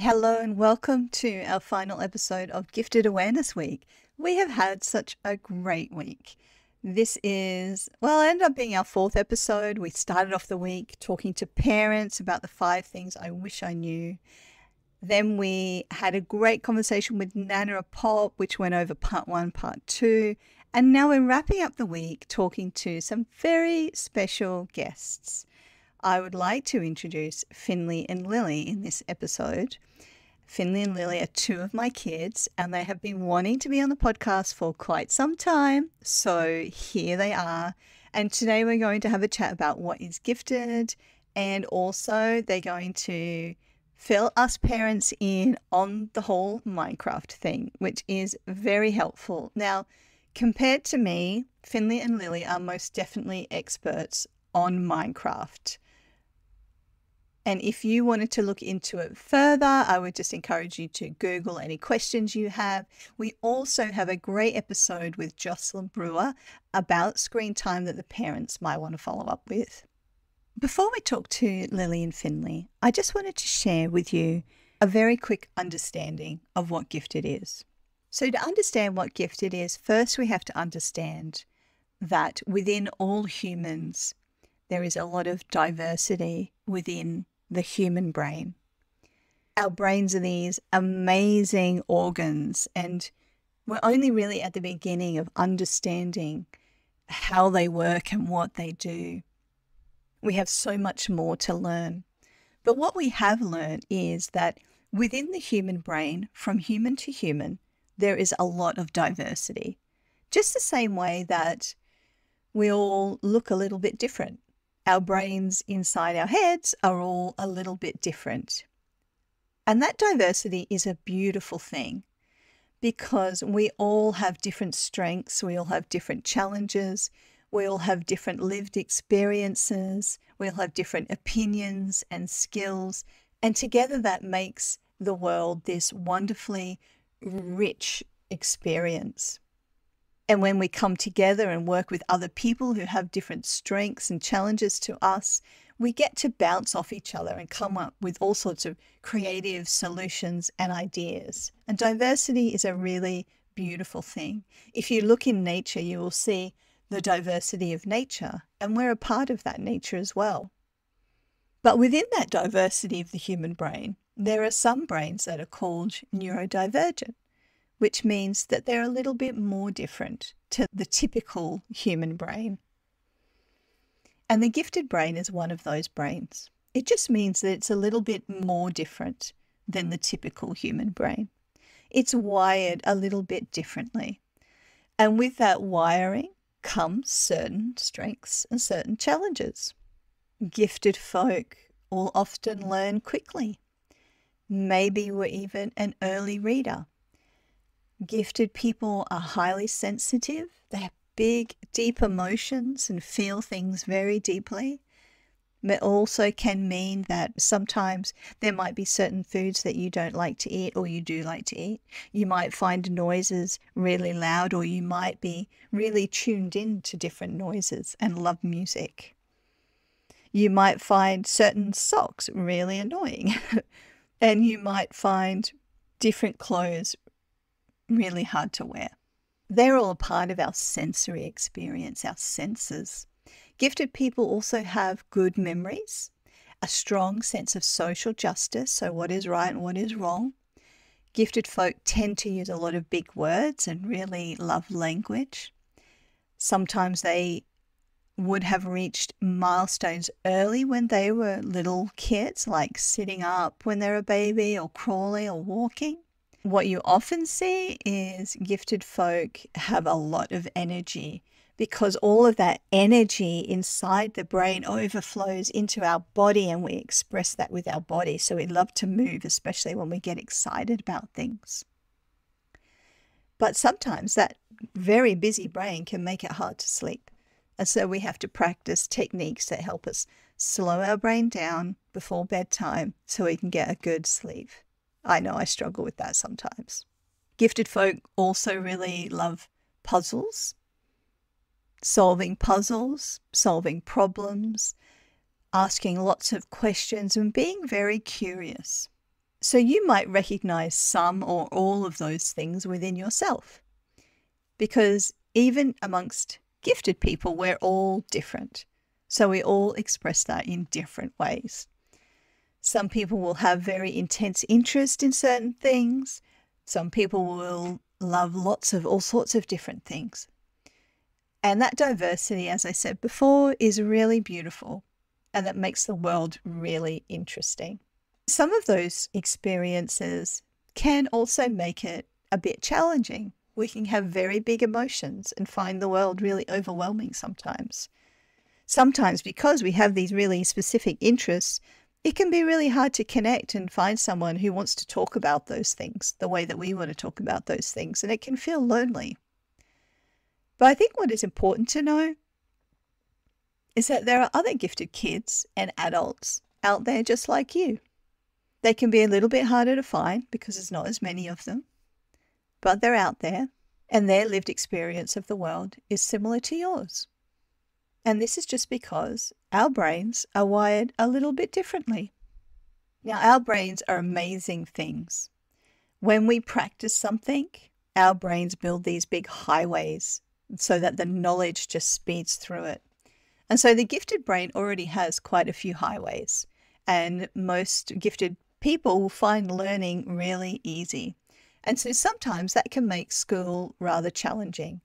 Hello and welcome to our final episode of Gifted Awareness Week. We have had such a great week. This is, it ended up being our fourth episode. We started off the week talking to parents about the 5 things I wish I knew. Then we had a great conversation with Nana Pop, which went over part 1, part 2. And now we're wrapping up the week talking to some very special guests. I would like to introduce Finley and Lilly in this episode. Finley and Lilly are 2 of my kids, and they have been wanting to be on the podcast for quite some time. So here they are. And today we're going to have a chat about what is gifted, and also they're going to fill us parents in on the whole Minecraft thing, which is very helpful. Now, compared to me, Finley and Lilly are most definitely experts on Minecraft. And if you wanted to look into it further, I would just encourage you to Google any questions you have. We also have a great episode with Jocelyn Brewer about screen time that the parents might want to follow up with. Before we talk to Lilly and Finley, I just wanted to share with you a very quick understanding of what gifted is. So to understand what gifted is, first we have to understand that within all humans, there is a lot of diversity within the human brain. Our brains are these amazing organs, and we're only really at the beginning of understanding how they work and what they do. We have so much more to learn. But what we have learned is that within the human brain, from human to human, there is a lot of diversity. Just the same way that we all look a little bit different. Our brains inside our heads are all a little bit different. And that diversity is a beautiful thing because we all have different strengths, we all have different challenges, we all have different lived experiences, we all have different opinions and skills, and together that makes the world this wonderfully rich experience. And when we come together and work with other people who have different strengths and challenges to us, we get to bounce off each other and come up with all sorts of creative solutions and ideas. And diversity is a really beautiful thing. If you look in nature, you will see the diversity of nature, and we're a part of that nature as well. But within that diversity of the human brain, there are some brains that are called neurodivergent, which means that they're a little bit more different to the typical human brain. And the gifted brain is one of those brains. It just means that it's a little bit more different than the typical human brain. It's wired a little bit differently. And with that wiring comes certain strengths and certain challenges. Gifted folk will often learn quickly. Maybe we're even an early reader. Gifted people are highly sensitive. They have big, deep emotions and feel things very deeply. It also can mean that sometimes there might be certain foods that you don't like to eat or you do like to eat. You might find noises really loud, or you might be really tuned in to different noises and love music. You might find certain socks really annoying, and you might find different clothes really hard to wear. They're all a part of our sensory experience, our senses. Gifted people also have good memories, a strong sense of social justice, so what is right and what is wrong. Gifted folk tend to use a lot of big words and really love language. Sometimes they would have reached milestones early when they were little kids, like sitting up when they're a baby or crawling or walking. What you often see is gifted folk have a lot of energy because all of that energy inside the brain overflows into our body, and we express that with our body. So we love to move, especially when we get excited about things. But sometimes that very busy brain can make it hard to sleep. And so we have to practice techniques that help us slow our brain down before bedtime so we can get a good sleep. I know I struggle with that sometimes. Gifted folk also really love puzzles, solving problems, asking lots of questions and being very curious. So you might recognize some or all of those things within yourself, because even amongst gifted people, we're all different. So we all express that in different ways. Some people will have very intense interest in certain things. Some people will love lots of all sorts of different things. And that diversity, as I said before, is really beautiful, and that makes the world really interesting. Some of those experiences can also make it a bit challenging. We can have very big emotions and find the world really overwhelming sometimes. Sometimes because we have these really specific interests, it can be really hard to connect and find someone who wants to talk about those things the way that we want to talk about those things, and it can feel lonely. But I think what is important to know is that there are other gifted kids and adults out there just like you. They can be a little bit harder to find because there's not as many of them, but they're out there, and their lived experience of the world is similar to yours. And this is just because our brains are wired a little bit differently. Now, our brains are amazing things. When we practice something, our brains build these big highways so that the knowledge just speeds through it. And so the gifted brain already has quite a few highways, and most gifted people will find learning really easy. And so sometimes that can make school rather challenging.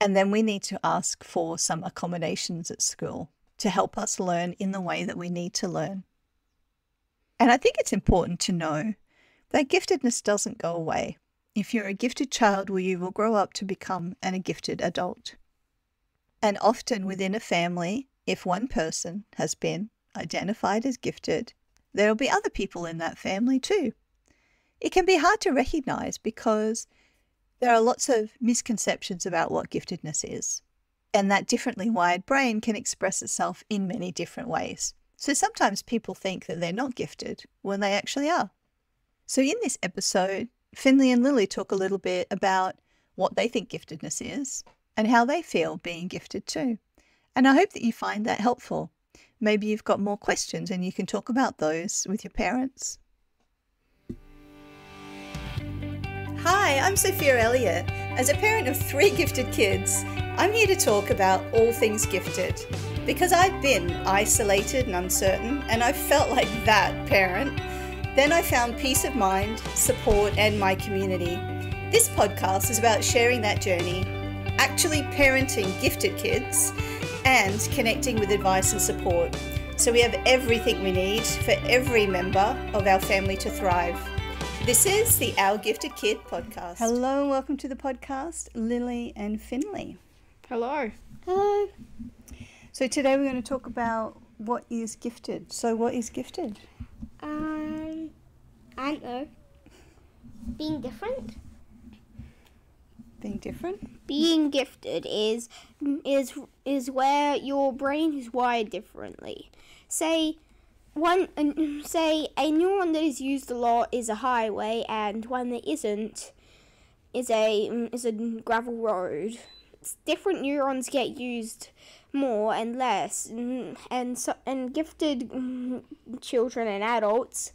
And then we need to ask for some accommodations at school to help us learn in the way that we need to learn. And I think it's important to know that giftedness doesn't go away. If you're a gifted child, you will grow up to become a gifted adult. And often within a family, if one person has been identified as gifted, there will be other people in that family too. It can be hard to recognize because there are lots of misconceptions about what giftedness is, and that differently wired brain can express itself in many different ways. So sometimes people think that they're not gifted when they actually are. So in this episode, Finley and Lilly talk a little bit about what they think giftedness is and how they feel being gifted too. And I hope that you find that helpful. Maybe you've got more questions and you can talk about those with your parents. Hi, I'm Sophia Elliott. As a parent of 3 gifted kids, I'm here to talk about all things gifted. Because I've been isolated and uncertain, and I felt like that parent. Then I found peace of mind, support, and my community. This podcast is about sharing that journey, actually parenting gifted kids, and connecting with advice and support. So we have everything we need for every member of our family to thrive. This is the Our Gifted Kid podcast. Hello and welcome to the podcast, Lilly and Finley. Hello. Hello. So today we're going to talk about what is gifted. So what is gifted? I don't know. Being different? Being different? Being gifted is where your brain is wired differently. Say a neuron that is used a lot is a highway, and one that isn't is a gravel road. Different neurons get used more and less, and gifted children and adults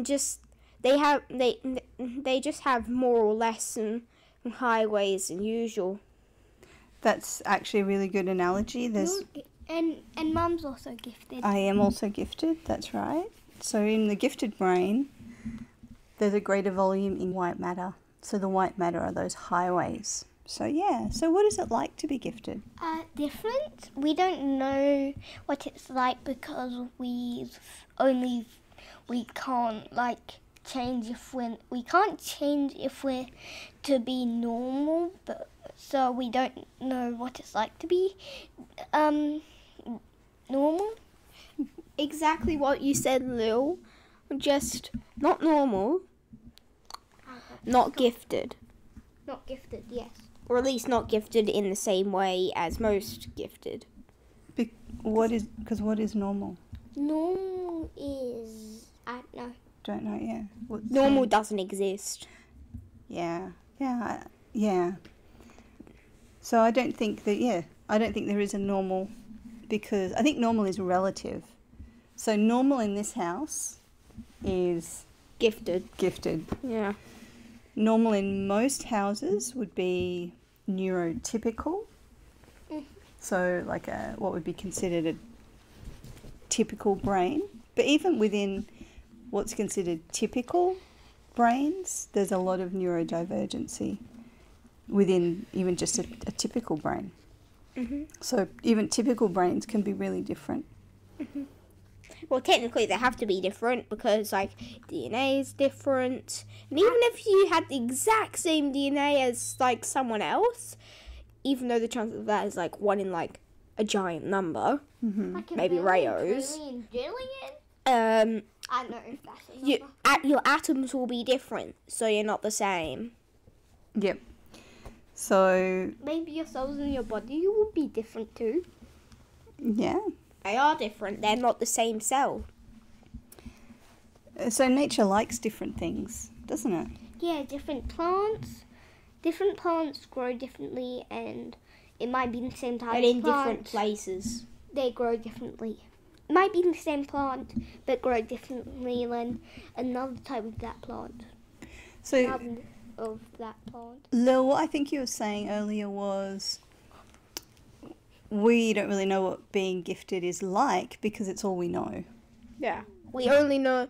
just they just have more or less highways than usual. That's actually a really good analogy. And Mum's also gifted. I am also gifted, that's right. So in the gifted brain, there's a greater volume in white matter. So the white matter are those highways. So yeah, so what is it like to be gifted? Different. We don't know what it's like because we can't change if we're to be normal, but so we don't know what it's like to be normal. Exactly what you said, Lil. Just not normal, not gifted. Not gifted, yes. Or at least not gifted in the same way as most gifted. What is normal? Normal is, I don't know. Don't know, yeah. Normal doesn't exist. Yeah. So I don't think there is a normal, because I think normal is relative. So normal in this house is Gifted. Gifted. Yeah. Normal in most houses would be neurotypical. So like what would be considered a typical brain. But even within what's considered typical brains, there's a lot of neurodivergency within even just a typical brain. So even typical brains can be really different. Well, technically they have to be different because, like, DNA is different. And even if you had the exact same DNA as, like, someone else, even though the chance of that is, like, 1 in, like, a giant number, Like a maybe million, Rayo's. trillion, jillion? I don't know if that's a number. your atoms will be different, so you're not the same. Yep. So, Maybe your cells in your body will be different too. yeah. They are different. They're not the same cell. So nature likes different things, doesn't it? Yeah, different plants. Different plants grow differently, and it might be the same type But of in plant. different places. They grow differently. It might be the same plant, but grow differently than another type of that plant. So, Another of that plant. Lil, what I think you were saying earlier was we don't really know what being gifted is like because it's all we know. Yeah. We only know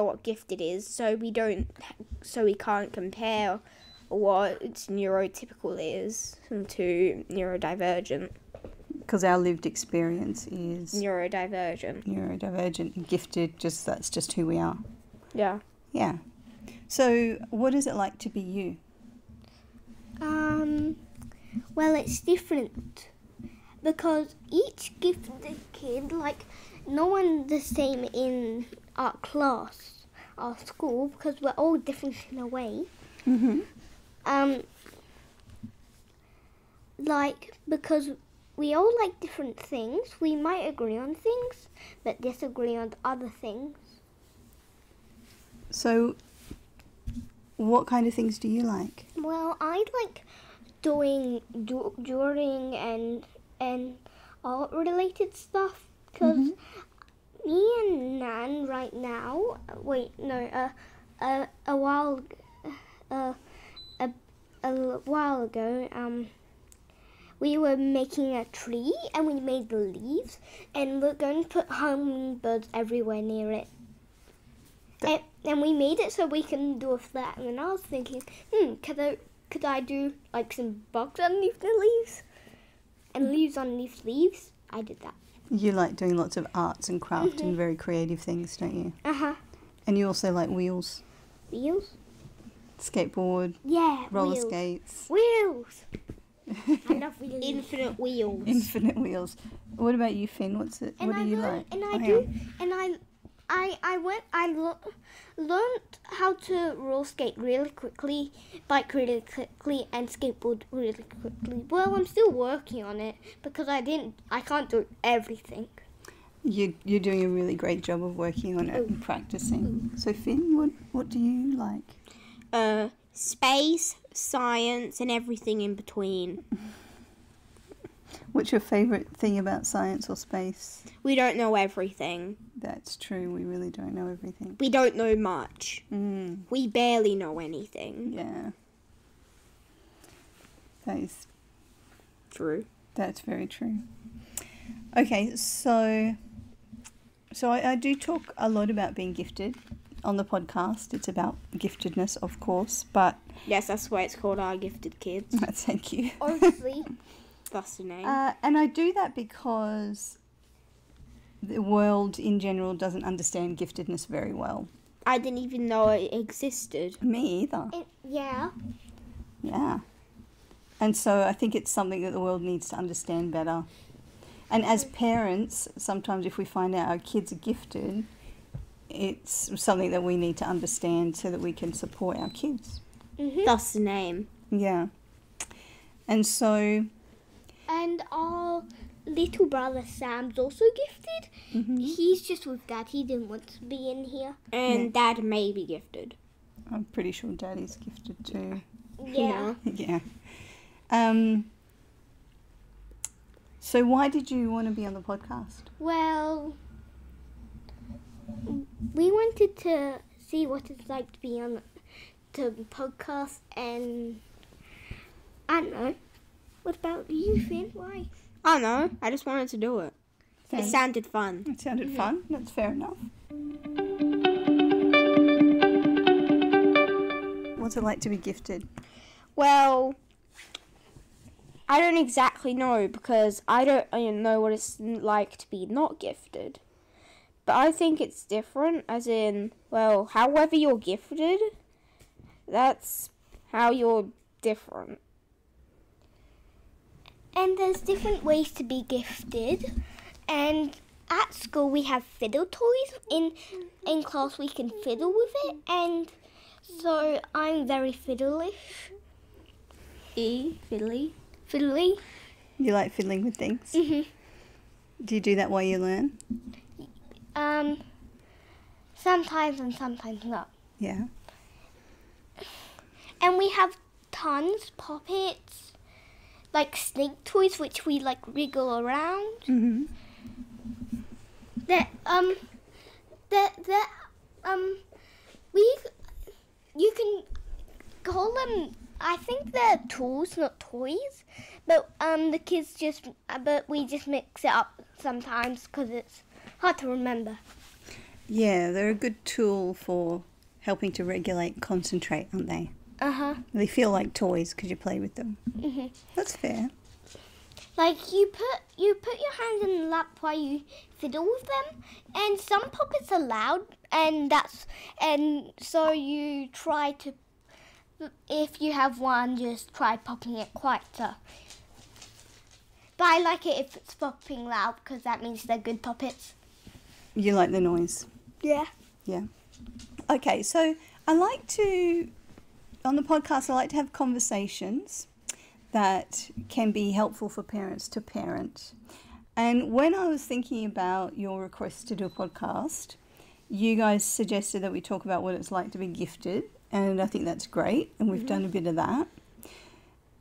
what gifted is, so we can't compare what neurotypical is to neurodivergent. Because our lived experience is Neurodivergent. neurodivergent, gifted, that's just who we are. Yeah. Yeah. So what is it like to be you? Well, it's different because each gifted kid, like, no one the same in our class, our school, because we're all different in a way. Like, because we all like different things, we might agree on things, but disagree on other things. So what kind of things do you like? Well, I like doing drawing and art related stuff because me and Nan right now. A while ago, we were making a tree and we made the leaves and we're going to put hummingbirds everywhere near it. And we made it so we can do a flat. And I was thinking, could I do like some bugs underneath the leaves? And leaves underneath leaves? I did that. You like doing lots of arts and craft and very creative things, don't you? And you also like wheels, Wheels? skateboard, Yeah, roller wheels. skates. Wheels! I love wheels. Infinite wheels. Infinite wheels. What about you, Finn? What do you like? And I learned how to roller skate really quickly, bike really quickly, and skateboard really quickly. Well, I'm still working on it because I can't do everything. You're doing a really great job of working on it and practicing. So Finn, what do you like? Space, science, and everything in between. What's your favourite thing about science or space? We don't know everything. That's true, we really don't know everything. We don't know much. Mm, We barely know anything. yeah. That is True. That's very true. Okay, so I do talk a lot about being gifted on the podcast. It's about giftedness, of course, but Yes, that's why it's called Our Gifted Kids. thank you. Obviously. That's the name. And I do that because the world in general doesn't understand giftedness very well. I didn't even know it existed. Me either. Yeah. Yeah. And so I think it's something that the world needs to understand better. And as parents, sometimes if we find out our kids are gifted, it's something that we need to understand so that we can support our kids. That's the name. Yeah. And so... And our little brother Sam's also gifted. He's just with Dad. He didn't want to be in here. And Dad may be gifted. I'm pretty sure Daddy's gifted too. Yeah. Yeah. So why did you want to be on the podcast? Well, we wanted to see what it's like to be on the podcast, and I don't know. What about you, Finn? Why? I don't know. I just wanted to do it. It sounded fun. It sounded fun. That's fair enough. What's it like to be gifted? Well, I don't exactly know because I don't know what it's like to be not gifted. But I think it's different, as in, well, however you're gifted, that's how you're different. And there's different ways to be gifted. And at school we have fiddle toys. In class we can fiddle with it. And so I'm very fiddleish. Fiddly. Fiddly. You like fiddling with things? Mhm. Do you do that while you learn? Sometimes and sometimes not. Yeah. And we have tons poppets, like snake toys, which we like wriggle around. Mm-hmm. You can call them. I think they're tools, not toys. But but we just mix it up sometimes because it's hard to remember. Yeah, they're a good tool for helping to regulate, concentrate, aren't they? They feel like toys because you play with them. Mhm. That's fair. Like you put your hands in the lap while you fiddle with them, and some poppets are loud, and so you try to, if you have one, just try popping it quieter. But I like it if it's popping loud because that means they're good poppets. You like the noise? Yeah. Yeah. Okay, so on the podcast, I like to have conversations that can be helpful for parents to parent. And when I was thinking about your request to do a podcast, you guys suggested that we talk about what it's like to be gifted, and I think that's great, and we've done a bit of that.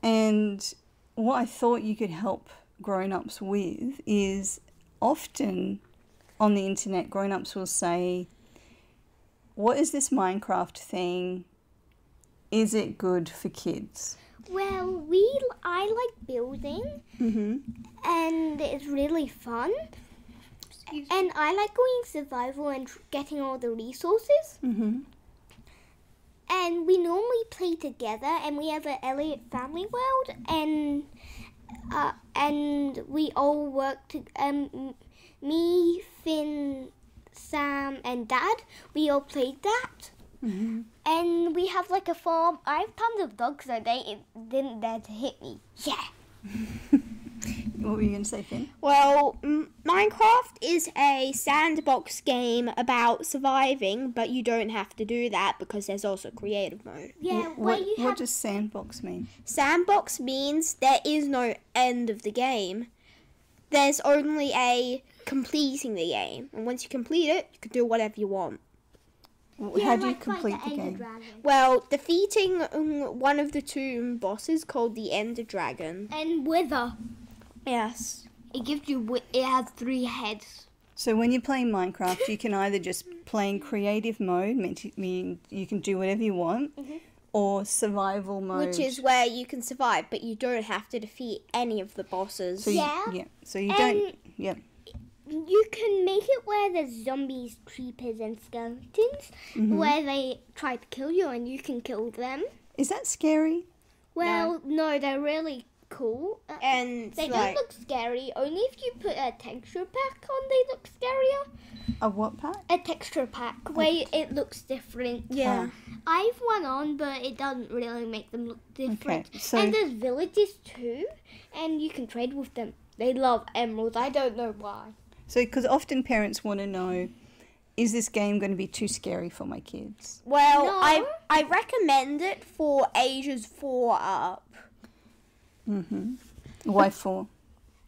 And what I thought you could help grown-ups with is often on the internet, grown-ups will say, what is this Minecraft thing? Is it good for kids? Well, I like building, and it's really fun. And I like going survival and getting all the resources. And we normally play together, and we have an Elliot family world, and we all work together. Me, Finn, Sam, and Dad, we all played that. And we have like a farm. I have tons of dogs, so they didn't dare to hit me. Yeah. What were you going to say, Finn? Well, Minecraft is a sandbox game about surviving, but you don't have to do that because there's also creative mode. Yeah. What does sandbox mean? Sandbox means there is no end of the game. There's only a completing the game. And once you complete it, you can do whatever you want. How do you complete the game? Well, defeating one of the two bosses called the Ender Dragon. And Wither. Yes. It has 3 heads. So when you're playing Minecraft, you can either just play in creative mode, meaning you can do whatever you want, or survival mode. Which is where you can survive, but you don't have to defeat any of the bosses. So So you don't... Yeah. You can make it where there's zombies, creepers, and skeletons, where they try to kill you and you can kill them. Is that scary? Well, no, they're really cool. And they don't look scary. Only if you put a texture pack on, they look scarier. A what pack? A texture pack where it looks different. Yeah. I've one on, but it doesn't really make them look different. Okay, so and there's villages too, and you can trade with them. They love emeralds. I don't know why. So, because often parents want to know, is this game going to be too scary for my kids? Well, No. I recommend it for ages 4 up. Why 4?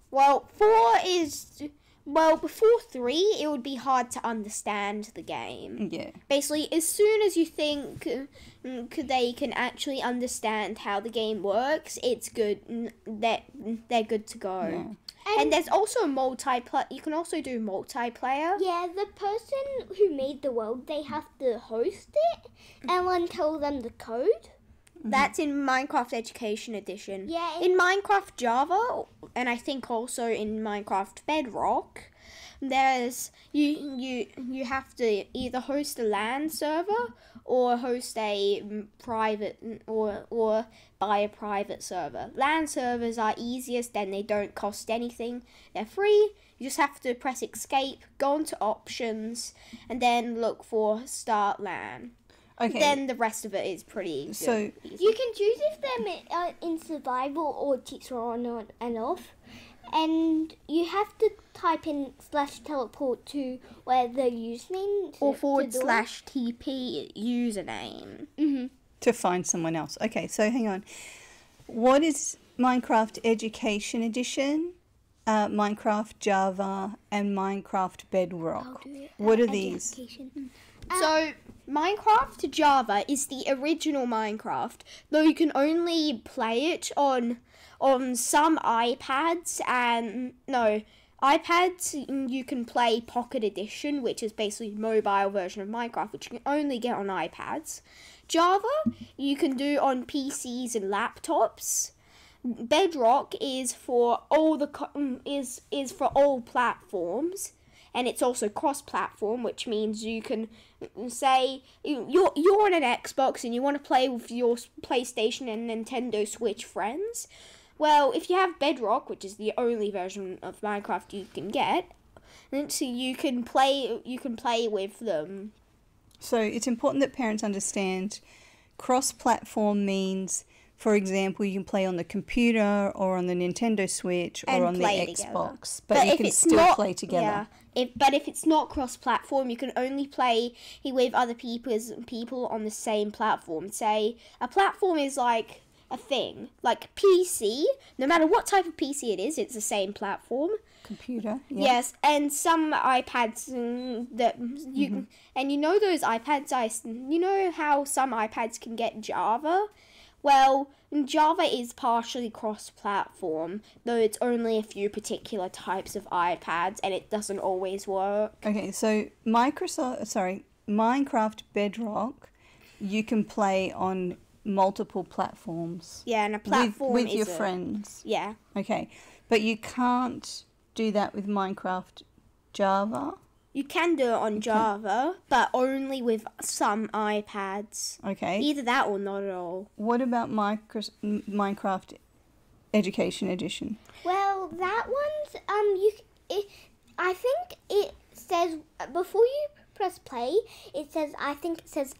Well, 4 is... Well, before 3, it would be hard to understand the game. Yeah. Basically, as soon as you think they can actually understand how the game works, it's good. They're good to go. Yeah. And there's also multiplayer. You can also do multiplayer. Yeah, the person who made the world, they have to host it and then tell them the code. That's in Minecraft Education Edition. Yeah. In Minecraft Java, and I think also in Minecraft Bedrock, there's you have to either host a LAN server or host a private or buy a private server. LAN servers are easiest and they don't cost anything. They're free. You just have to press escape, go into options, and then look for start LAN. Okay. Then the rest of it is pretty good. So You can choose if they're in survival or teacher on and off. And you have to type in /teleport to where the username or to do it. /TP username. Mhm. to find someone else. Okay, so hang on. What is Minecraft Education Edition, Minecraft Java, and Minecraft Bedrock? What are these? Education. So Minecraft Java is the original Minecraft, though you can only play it on some iPads and iPads. You can play Pocket Edition, which is basically a mobile version of Minecraft, which you can only get on iPads. Java you can do on PCs and laptops. Bedrock is for all is for all platforms. And it's also cross-platform, which means you can say you're on an Xbox and you want to play with your PlayStation and Nintendo Switch friends. Well, if you have Bedrock, which is the only version of Minecraft you can get, then so you can play with them. So it's important that parents understand cross-platform means, for example, you can play on the computer or on the Nintendo Switch or And on the play Xbox, together. but you if can it's still not, play together. Yeah. But if it's not cross-platform, you can only play with other people on the same platform. Say a platform is like a thing, like PC. No matter what type of PC it is, it's the same platform. Computer, yeah. Yes, and some iPads that you and you know those iPads. You know how some iPads can get Java. Well, Java is partially cross-platform, though it's only a few particular types of iPads, and it doesn't always work. Okay, so Minecraft Bedrock, you can play on multiple platforms. Yeah, and a platform with is your friends. Yeah. Okay, but you can't do that with Minecraft Java. You can do it on Java, but only with some iPads. Okay. Either that or not at all. What about Minecraft Education Edition? Well, that one's I think it says before you press play, it says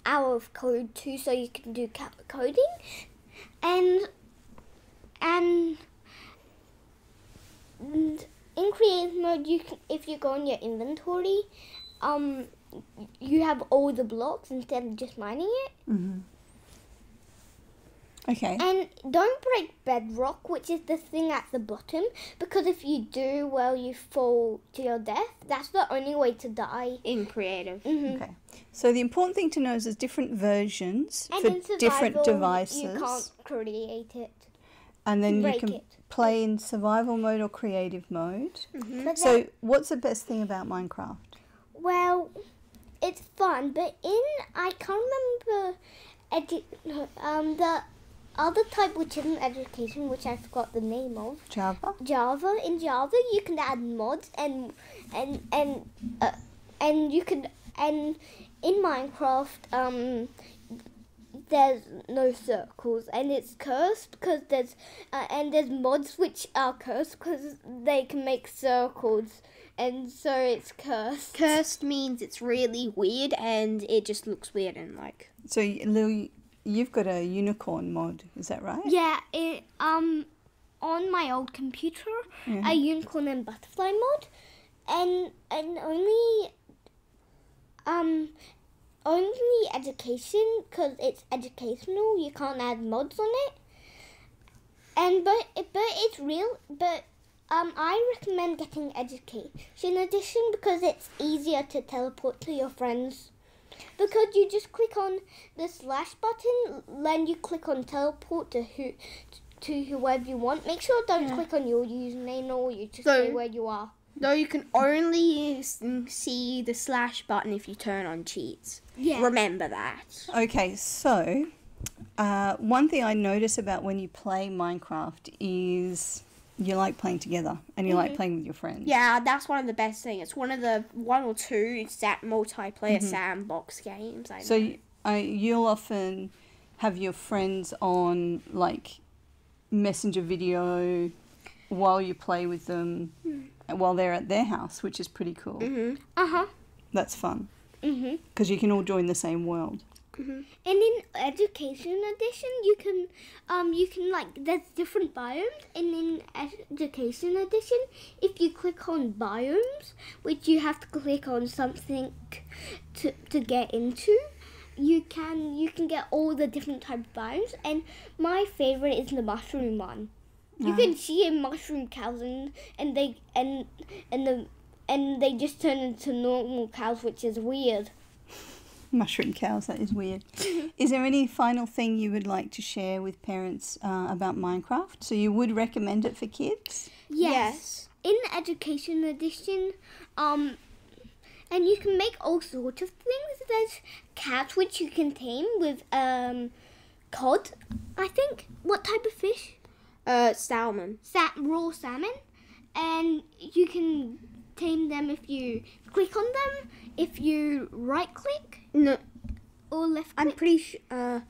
hour of code too, so you can do coding, and in creative mode, if you go in your inventory, you have all the blocks instead of just mining it. Mm-hmm. Okay. And don't break bedrock, which is the thing at the bottom, because if you do, well, you fall to your death. That's the only way to die. In creative. Mm-hmm. Okay. So the important thing to know is there's different versions And for in survival, different devices. you can't create it. And then you break can it. play in survival mode or creative mode. Mm-hmm. But So what's the best thing about Minecraft? well, it's fun, but I can't remember the other type, which isn't education, which I forgot the name of. Java? Java. In Java, you can add mods and you can in Minecraft there's no circles, and it's cursed because there's mods which are cursed because they can make circles, and so it's cursed. Cursed means it's really weird and it just looks weird and like. So Lily, you've got a unicorn mod, is that right? Yeah, on my old computer, Yeah. a unicorn and butterfly mod, and only education, because it's educational. You can't add mods on it. But it's real. But I recommend getting education edition because it's easier to teleport to your friends. Because you just click on the slash button, then you click on teleport to to whoever you want. Make sure don't click on your username or you just stay where you are. Though you can only see the slash button if you turn on cheats. Yeah. Remember that. Okay, so one thing I notice about when you play Minecraft is you like playing together and you like playing with your friends. Yeah, that's one of the best things. It's one of the one or two multiplayer Sandbox games. I know. So you'll often have your friends on like Messenger video while you play with them while they're at their house, which is pretty cool. That's fun because you can all join the same world. And in Education Edition, you can like there's different biomes, and in Education Edition, if you click on biomes, which you have to click on something to get into, you can get all the different type of biomes. And my favorite is the mushroom one. You can see mushroom cows and they just turn into normal cows, which is weird. Mushroom cows, that is weird. Is there any final thing you would like to share with parents about Minecraft? So you would recommend it for kids? Yes. In the Education Edition, and you can make all sorts of things. There's cats which you can tame with cod, I think. What type of fish? Salmon. Raw salmon. And you can tame them if you click on them, if you right click. No. Or left click. I'm pretty sure.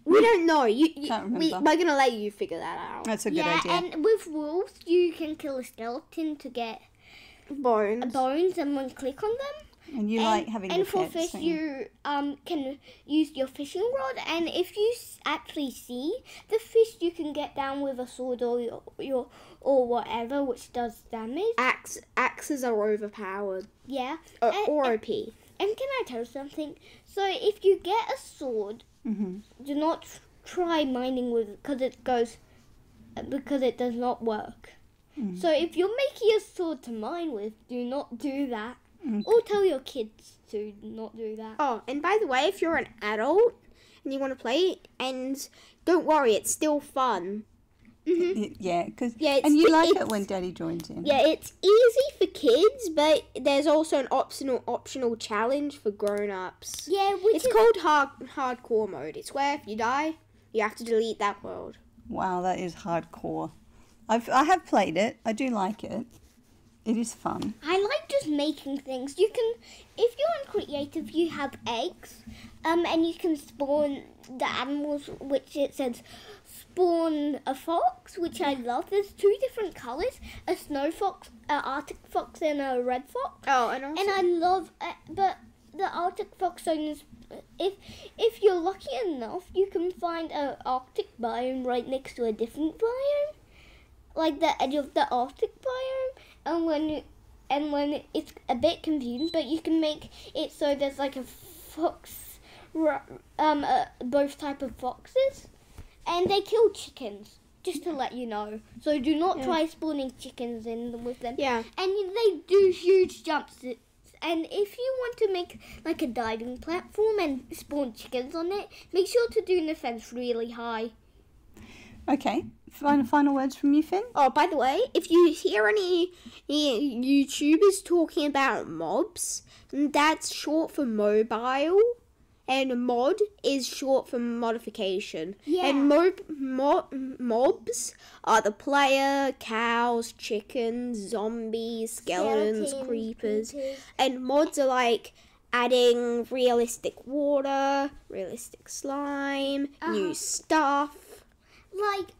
We don't know. Can't remember. We're going to let you figure that out. That's a good idea. And with wolves, you can kill a skeleton to get Bones. And when click on them. And you like having the And for pets, fish, don't you can use your fishing rod. And if you actually see the fish, you can get down with a sword or whatever, which does damage. Axes are overpowered. Yeah. Or OP. And can I tell you something? So if you get a sword, do not try mining with it because it does not work. So if you're making a sword to mine with, do not do that. Or tell your kids to not do that. Oh, and by the way, if you're an adult and you want to play, and don't worry, it's still fun. Yeah, and you like it when Daddy joins in. Yeah, it's easy for kids, but there's also an optional challenge for grown-ups. Yeah, it's called hardcore mode. It's where if you die, you have to delete that world. Wow, that is hardcore. I have played it. I do like it. It is fun. I like just making things. You can, if you're on creative, you have eggs, and you can spawn the animals, which it says spawn a fox, which I love. There's 2 different colours, a snow fox, an Arctic fox, and a red fox. Oh, and also... And I love, but the Arctic fox is, if you're lucky enough, you can find an Arctic biome right next to a different biome, like the edge of the Arctic biome. And when it's a bit confusing, but you can make it so there's like a fox, both type of foxes, and they kill chickens. Just to let you know, so do not try spawning chickens in with them. Yeah, and they do huge jumps. And if you want to make like a diving platform and spawn chickens on it, make sure to do the fence really high. Okay. Final words from you, Finn? Oh, by the way, if you hear any YouTubers talking about mobs, that's short for mobile, and mod is short for modification. Yeah. And mobs are the player, cows, chickens, zombies, skeletons, creepers. And mods are like adding realistic water, realistic slime, new stuff. Like,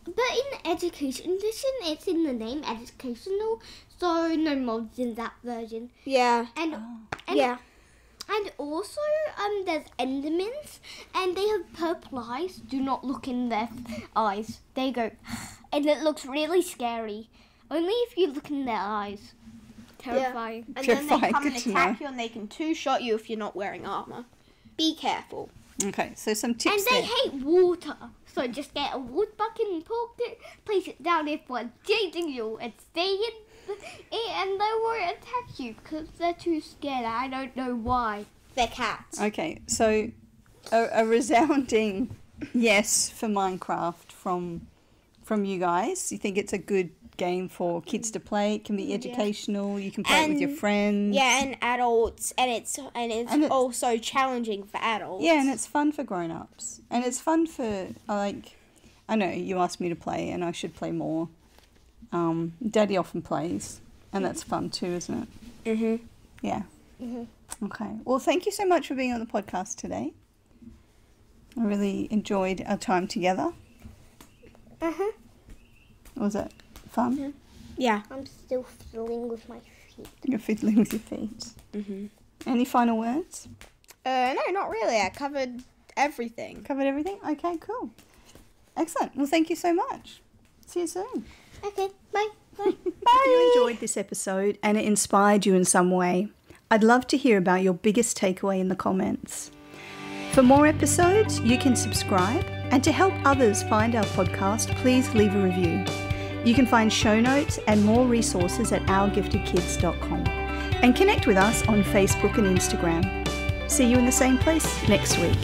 but in the Education Edition, it's in the name, educational, so no mods in that version. Yeah. And also, there's Endermans, and they have purple eyes. Do not look in their eyes. They go, and it looks really scary. Only if you look in their eyes. Terrifying. Yeah. And then they come and attack you, and they can 2-shot you if you're not wearing armor. Be careful. Okay, so some tips. And they hate water, so just get a water bucket and place it down if one's chasing you, and stay in it, and they won't attack you because they're too scared. I don't know why. They're cats. Okay, so a resounding yes for Minecraft from you guys. You think it's a good game for kids to play? It can be educational. You can play it with your friends. Yeah, and adults, and it's also challenging for adults. Yeah, and it's fun for grown-ups. And it's fun for, like, I know you asked me to play and I should play more. Daddy often plays, and that's fun too, isn't it? Mhm. Yeah. Mhm. Okay. Well, thank you so much for being on the podcast today. I really enjoyed our time together. Uh-huh. Was it fun? Yeah. I'm still fiddling with my feet. You're fiddling with your feet. Mhm. Any final words? No, not really. I covered everything. Covered everything? Okay, cool. Excellent. Well, thank you so much. See you soon. Okay, bye. Bye. If you enjoyed this episode and it inspired you in some way, I'd love to hear about your biggest takeaway in the comments. For more episodes, you can subscribe, and to help others find our podcast, please leave a review. You can find show notes and more resources at ourgiftedkids.com, and connect with us on Facebook and Instagram. See you in the same place next week.